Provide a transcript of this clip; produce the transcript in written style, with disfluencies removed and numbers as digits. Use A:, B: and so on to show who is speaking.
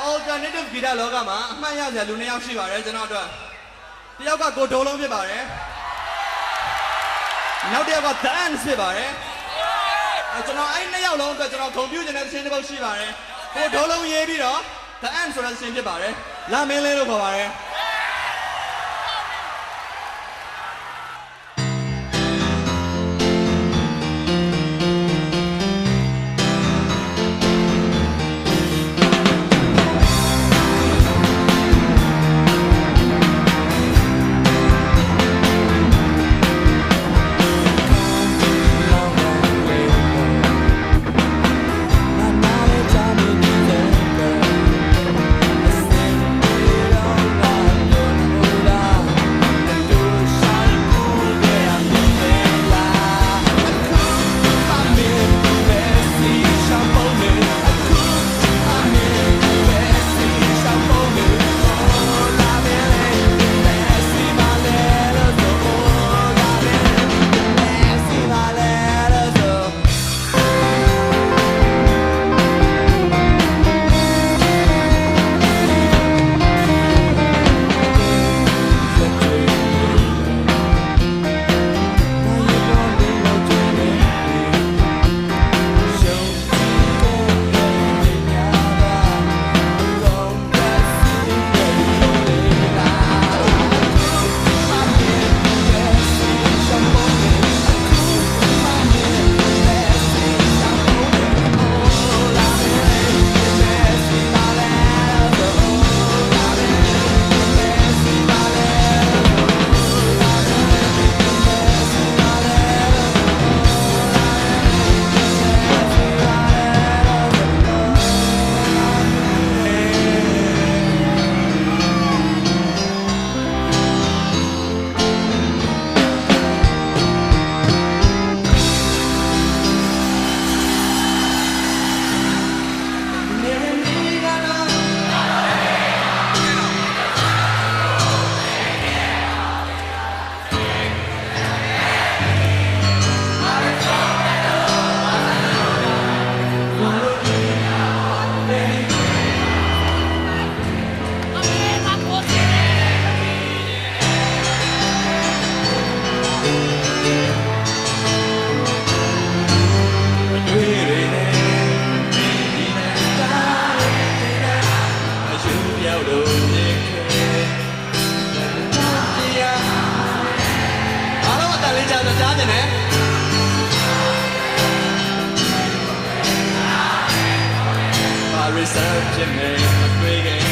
A: alternative ဂီတလောကမှာအမှတ်ရစရာလူ2ယောက်ရှိပါတယ်ကျွန်တော်တို့တယောက်ကကိုဒိုးလုံးဖြစ်ပါတယ်နောက်တစ်ယောက်က The Ants ဖြစ်ပါတယ်ကျွန်တော်အဲ့2ယောက်လုံးအတွက်ကျွန်တော်ဂုဏ်ပြုချင်တဲ့သင်းတစ်ပုဒ်ရှိပါတယ်ကိုဒိုးလုံးရေးပြီးတော့ The Ants ဆိုတဲ့သင်းဖြစ်ပါတယ်လာမင်းလေးလို့ခေါ်ပါတယ် Research and make a great game.